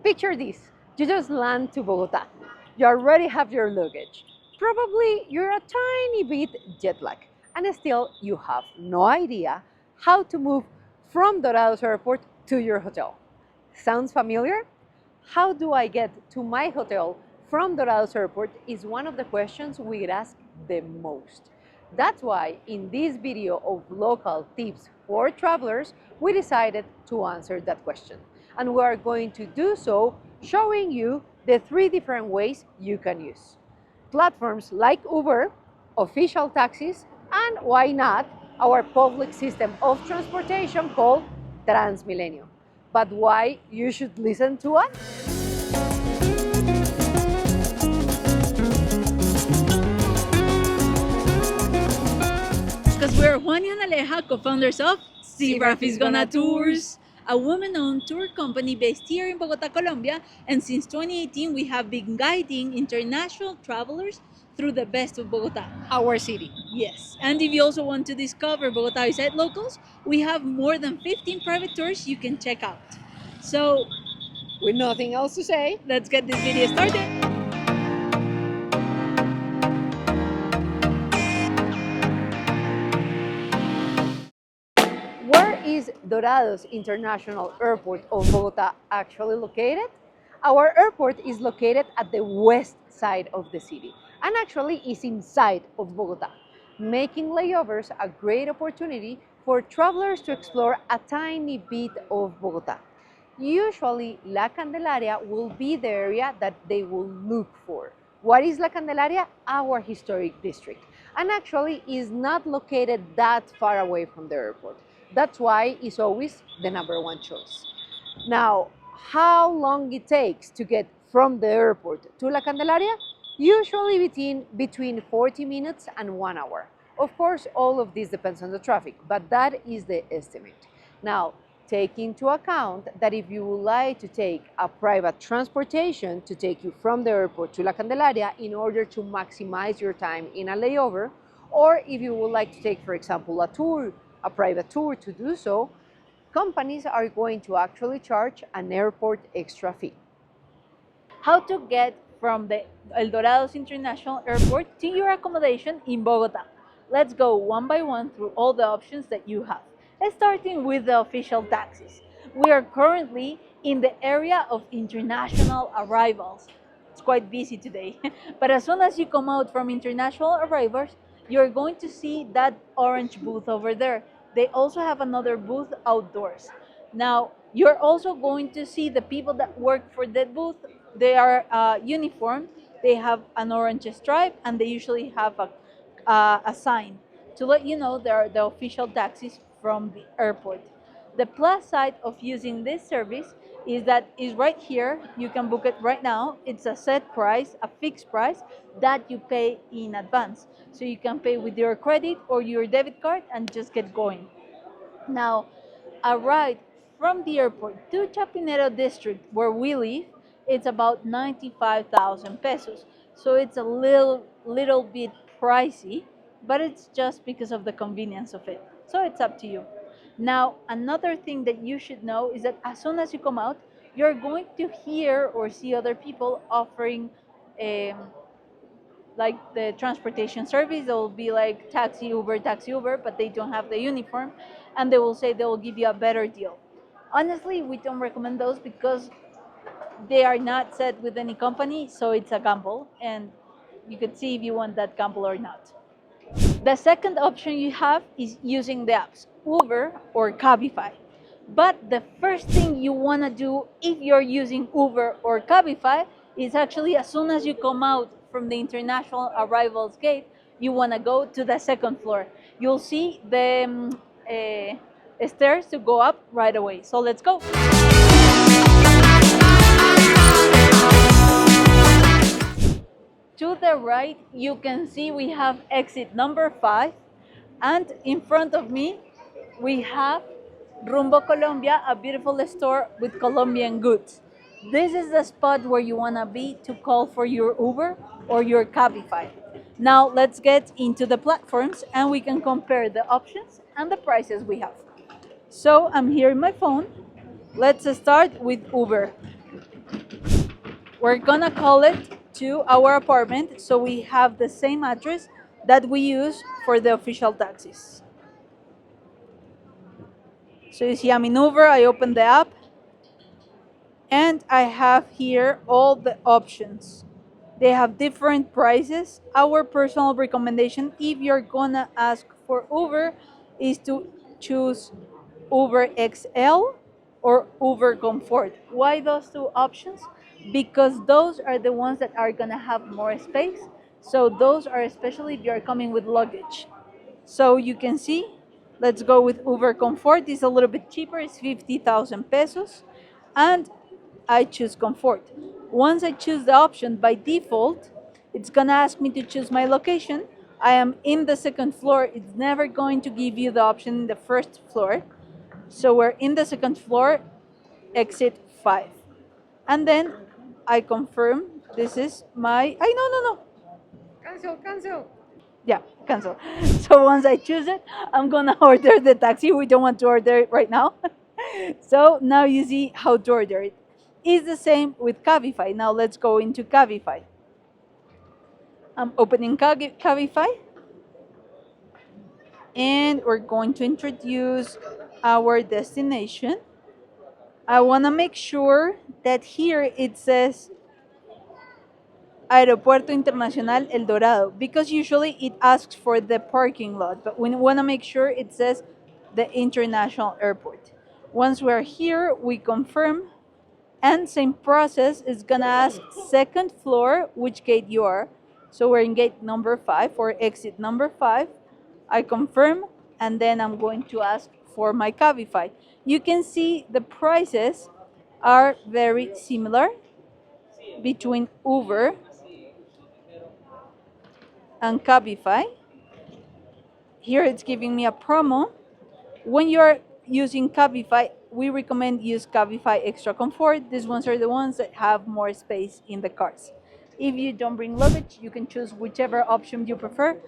Picture this, you just land to Bogota. You already have your luggage. Probably you're a tiny bit jet lagged and still you have no idea how to move from Dorado's airport to your hotel. Sounds familiar? How do I get to my hotel from Dorado's airport is one of the questions we get asked the most. That's why in this video of local tips for travelers, we decided to answer that question. And we are going to do so showing you the 3 different ways you can use. Platforms like Uber, official taxis, and why not, our public system of transportation called Transmilenio. But why you should listen to us? Because we're Juani and Aleja, co-founders of Zebra Fisgona Tours, a woman-owned tour company based here in Bogota, Colombia, and since 2018 we have been guiding international travelers through the best of Bogota. Our city. Yes, and if you also want to discover Bogota beside locals, we have more than 15 private tours you can check out. So, with nothing else to say, let's get this video started. Where is Dorado's International Airport of Bogota actually located? Our airport is located at the west side of the city and actually is inside of Bogota, making layovers a great opportunity for travelers to explore a tiny bit of Bogota. Usually, La Candelaria will be the area that they will look for. What is La Candelaria? Our historic district, and actually is not located that far away from the airport. That's why it's always the #1 choice. Now, how long it takes to get from the airport to La Candelaria? Usually between 40 minutes and 1 hour. Of course, all of this depends on the traffic, but that is the estimate. Now, take into account that if you would like to take a private transportation to take you from the airport to La Candelaria in order to maximize your time in a layover, or if you would like to take, for example, a private tour to do so, companies are going to actually charge an airport extra fee. How to get from the El Dorados International Airport to your accommodation in Bogota. Let's go one by one through all the options that you have. Starting with the official taxis. We are currently in the area of international arrivals. It's quite busy today, but as soon as you come out from international arrivals, you're going to see that orange booth over there. They also have another booth outdoors. Now, you're also going to see the people that work for that booth. They are uniformed, they have an orange stripe, and they usually have a sign to let you know they are the official taxis from the airport. The plus side of using this service is that is right here. You can book it right now. It's a set price, a fixed price that you pay in advance. So you can pay with your credit or your debit card and just get going. Now, a ride from the airport to Chapinero district where we live, it's about 95,000 pesos. So it's a little bit pricey, but it's just because of the convenience of it. So it's up to you. Now, another thing that you should know is that as soon as you come out, you're going to hear or see other people offering like the transportation service. They will be like taxi, Uber, but they don't have the uniform, and they will say they will give you a better deal. Honestly, we don't recommend those because they are not set with any company, so it's a gamble, and you could see if you want that gamble or not. The second option you have is using the apps, Uber or Cabify. But the first thing you want to do if you're using Uber or Cabify is actually as soon as you come out from the international arrivals gate, you want to go to the second floor. You'll see the stairs to go up right away. So let's go. To the right, you can see we have exit number 5, and in front of me, we have Rumbo Colombia, a beautiful store with Colombian goods. This is the spot where you want to be to call for your Uber or your Cabify. Now let's get into the platforms and we can compare the options and the prices we have. So I'm here in my phone. Let's start with Uber. We're gonna call it to our apartment so we have the same address that we use for the official taxis. So you see I'm in Uber, I open the app, and I have here all the options. They have different prices. Our personal recommendation, if you're gonna ask for Uber, is to choose Uber XL or Uber Comfort. Why those two options? Because those are the ones that are gonna have more space. So those are especially if you're coming with luggage. So you can see, let's go with Uber Comfort. It's a little bit cheaper, it's 50,000 pesos. And I choose Comfort. Once I choose the option, by default, it's gonna ask me to choose my location. I am in the second floor. It's never going to give you the option in the first floor. So we're in the second floor, exit 5. And then I confirm this is my, no. Cancel, cancel. Yeah, cancel. So once I choose it, I'm gonna order the taxi. We don't want to order it right now. So now you see how to order it. It's the same with Cabify. Now let's go into Cabify. I'm opening Cabify, and we're going to introduce our destination. I wanna make sure that here it says Aeropuerto Internacional El Dorado, because usually it asks for the parking lot, but we want to make sure it says the international airport. Once we're here, we confirm, and same process is gonna ask second floor which gate you are. So we're in gate number 5 or exit number 5. I confirm, and then I'm going to ask for my Cabify. You can see the prices are very similar between Uber and Cabify. Here it's giving me a promo. When you're using Cabify, we recommend use Cabify Extra Comfort. These ones are the ones that have more space in the cars. If you don't bring luggage, you can choose whichever option you prefer,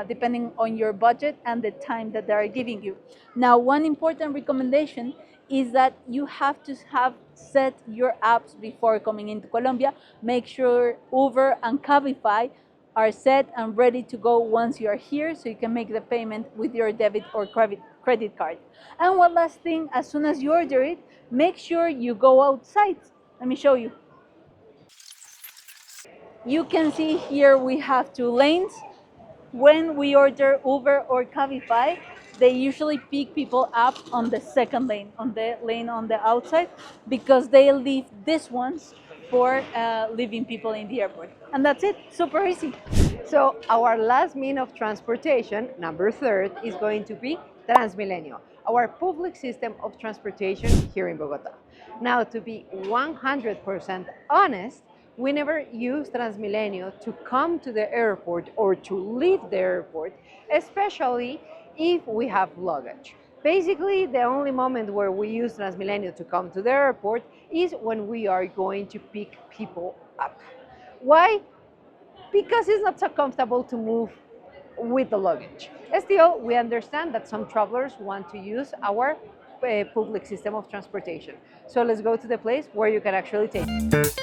depending on your budget and the time that they are giving you. Now, one important recommendation is that you have to have set your apps before coming into Colombia. Make sure Uber and Cabify are set and ready to go once you are here, so you can make the payment with your debit or credit card. And one last thing, as soon as you order it, make sure you go outside. Let me show you. You can see here we have 2 lanes. When we order Uber or Cabify, they usually pick people up on the second lane, on the lane on the outside, because they leave these ones for leaving people in the airport. And that's it, super easy. So our last mean of transportation, number 3, is going to be Transmilenio, our public system of transportation here in Bogota. Now, to be 100% honest, we never use Transmilenio to come to the airport or to leave the airport, especially if we have luggage. Basically, the only moment where we use Transmilenio to come to the airport is when we are going to pick people up. Why? Because it's not so comfortable to move with the luggage. Still, we understand that some travelers want to use our public system of transportation. So let's go to the place where you can actually take it.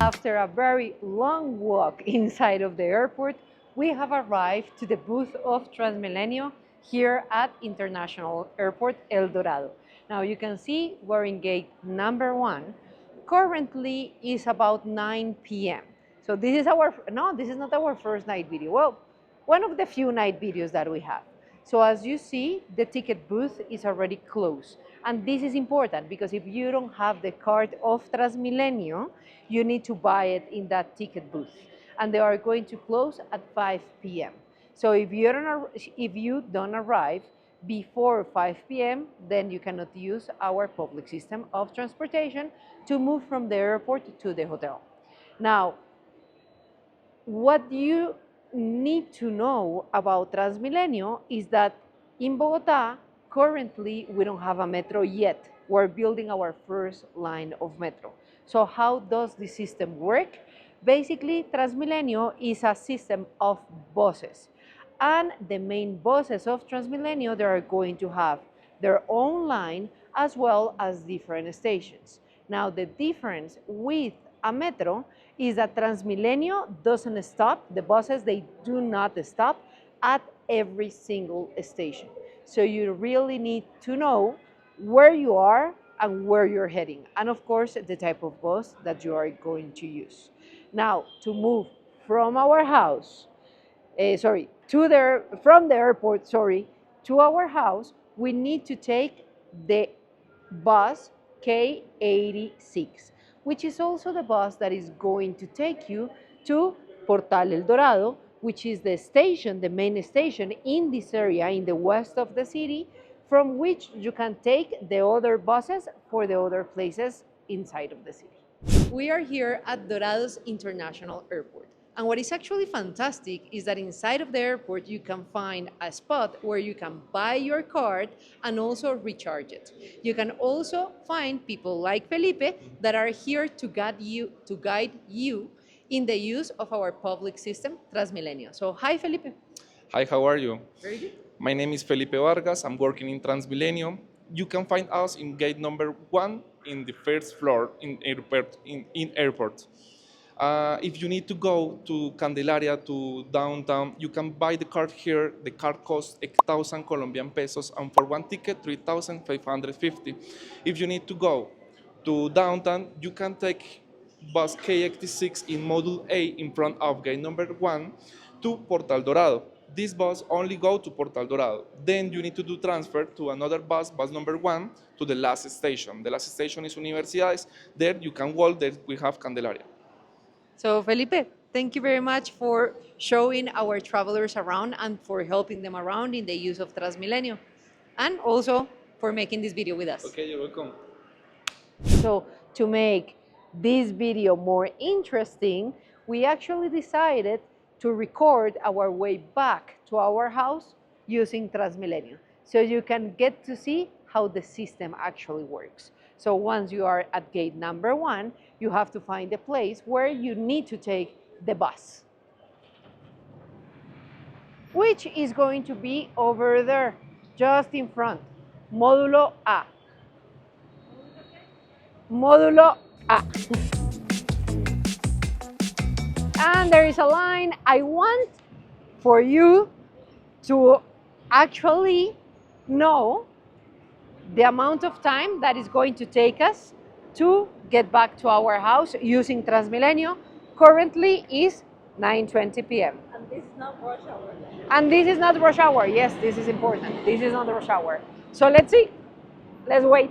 After a very long walk inside of the airport, we have arrived to the booth of Transmilenio here at International Airport El Dorado. Now you can see we're in gate number 1. Currently is about 9 p.m. So this is this is not our first night video. Well, one of the few night videos that we have. So as you see, the ticket booth is already closed. And this is important because if you don't have the card of Transmilenio, you need to buy it in that ticket booth. And they are going to close at 5 p.m. So if you don't arrive before 5 p.m., then you cannot use our public system of transportation to move from the airport to the hotel. Now, what you need to know about Transmilenio is that in Bogota, currently we don't have a metro yet. We're building our first line of metro. So how does the system work? Basically, Transmilenio is a system of buses. And the main buses of Transmilenio, they are going to have their own line as well as different stations. Now, the difference with a metro is that Transmilenio doesn't stop, the buses, they do not stop at every single station. So you really need to know where you are and where you're heading, and of course, the type of bus that you are going to use. Now, to move from our house, from the airport, to our house, we need to take the bus K86, which is also the bus that is going to take you to Portal El Dorado, which is the station, the main station in this area in the west of the city, from which you can take the other buses for the other places inside of the city. We are here at Dorado's International Airport. And what is actually fantastic is that inside of the airport, you can find a spot where you can buy your card and also recharge it. You can also find people like Felipe that are here to guide you in the use of our public system, Transmilenio. So, hi, Felipe. Hi, how are you? Very good. My name is Felipe Vargas. I'm working in Transmilenio. You can find us in gate number 1 in the first floor in airport. If you need to go to Candelaria, to downtown, you can buy the card here. The card costs 8,000 Colombian pesos, and for one ticket, 3,550. If you need to go to downtown, you can take bus K86 in Module A in front of gate number 1 to Portal Dorado. This bus only go to Portal Dorado. Then you need to do transfer to another bus number 1, to the last station. The last station is Universidades. There you can walk, there we have Candelaria. So, Felipe, thank you very much for showing our travelers around and for helping them around in the use of Transmilenio, and also for making this video with us. Okay, you're welcome. So, to make this video more interesting, we actually decided to record our way back to our house using Transmilenio, so you can get to see how the system actually works. So once you are at gate number 1, you have to find a place where you need to take the bus, which is going to be over there, just in front, Módulo A. Módulo A. And there is a line. I want for you to actually know the amount of time that is going to take us to get back to our house using Transmilenio. Currently is 9:20 p.m. And this is not rush hour. And this is not rush hour. Yes, this is important. This is not rush hour. So let's see. Let's wait.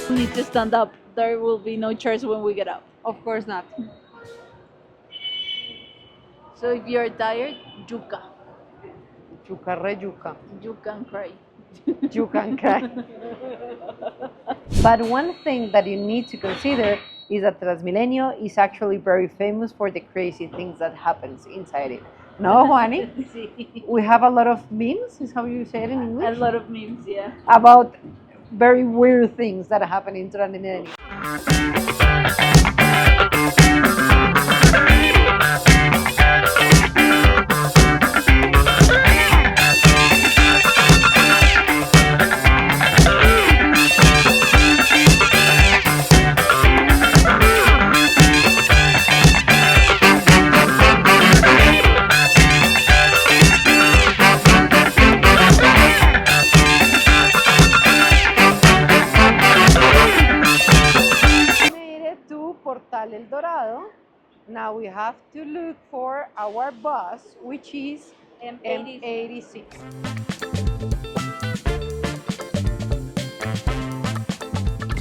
You need to stand up. There will be no chairs when we get up. Of course not. So if you're tired, yuca. Yuca re yuca. You can cry. You can cry. But one thing that you need to consider is that Transmilenio is actually very famous for the crazy things that happens inside it. No, Juani? Sí. We have a lot of memes, is how you say it in A English, lot of memes, yeah. about very weird things that happen in Transmilenio. Portal El Dorado. Now we have to look for our bus, which is M86.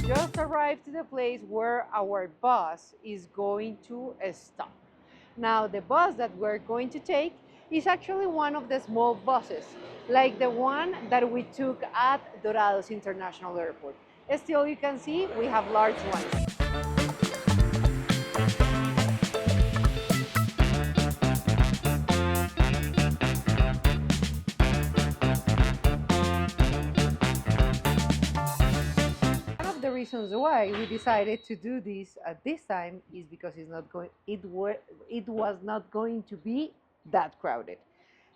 Just arrived to the place where our bus is going to stop. Now the bus that we're going to take is actually one of the small buses, like the one that we took at Dorado's International Airport. Still, you can see we have large ones. reasons why we decided to do this at this time is because it was not going to be that crowded.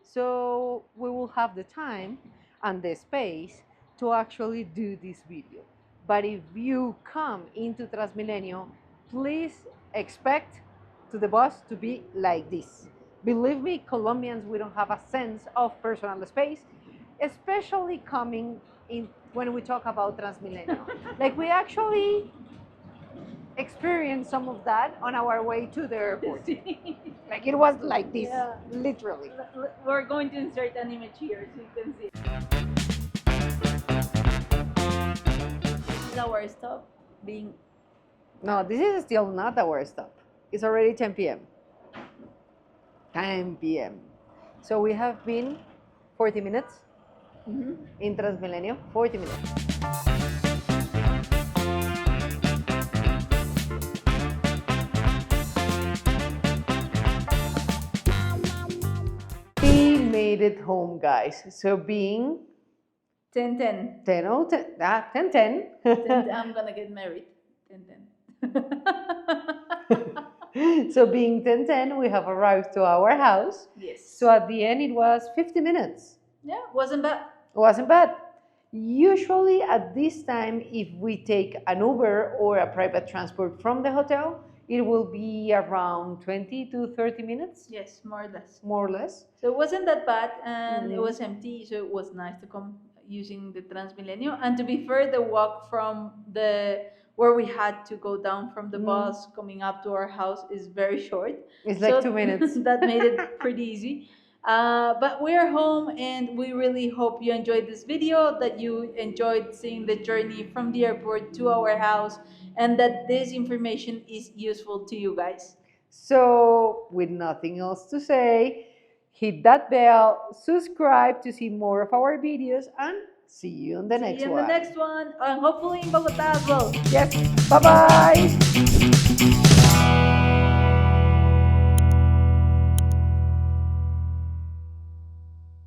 So we will have the time and the space to actually do this video. But if you come into Transmilenio, please expect to the bus to be like this. Believe me, Colombians, we don't have a sense of personal space, especially coming in when we talk about Transmilenio. Like we actually experienced some of that on our way to the airport. Like it was like this, Yeah. literally. We're going to insert an image here so you can see. This is our stop being. No, this is still not our stop. It's already 10 p.m. 10 p.m. So we have been 40 minutes in Transmilenio, 40 minutes. We made it home, guys. So being 10:10. 10, 10. I'm gonna get married. 10:10. So being 10:10, we have arrived to our house. Yes. So at the end, it was 50 minutes. Yeah, wasn't bad. Wasn't bad. Usually at this time, if we take an Uber or a private transport from the hotel, it will be around 20 to 30 minutes, Yes, more or less. more or less. So it wasn't that bad, and it was empty, so it was nice to come using the Transmilenio. And to be fair, the walk from where we had to go down from the bus coming up to our house is very short. It's like 2 minutes. That made it pretty easy. But we are home, and we really hope you enjoyed this video, that you enjoyed seeing the journey from the airport to our house, and that this information is useful to you guys. So, with nothing else to say, hit that bell, subscribe to see more of our videos, and see you on the next See you in one. the next one, and hopefully in Bogota as well. Yes, bye bye.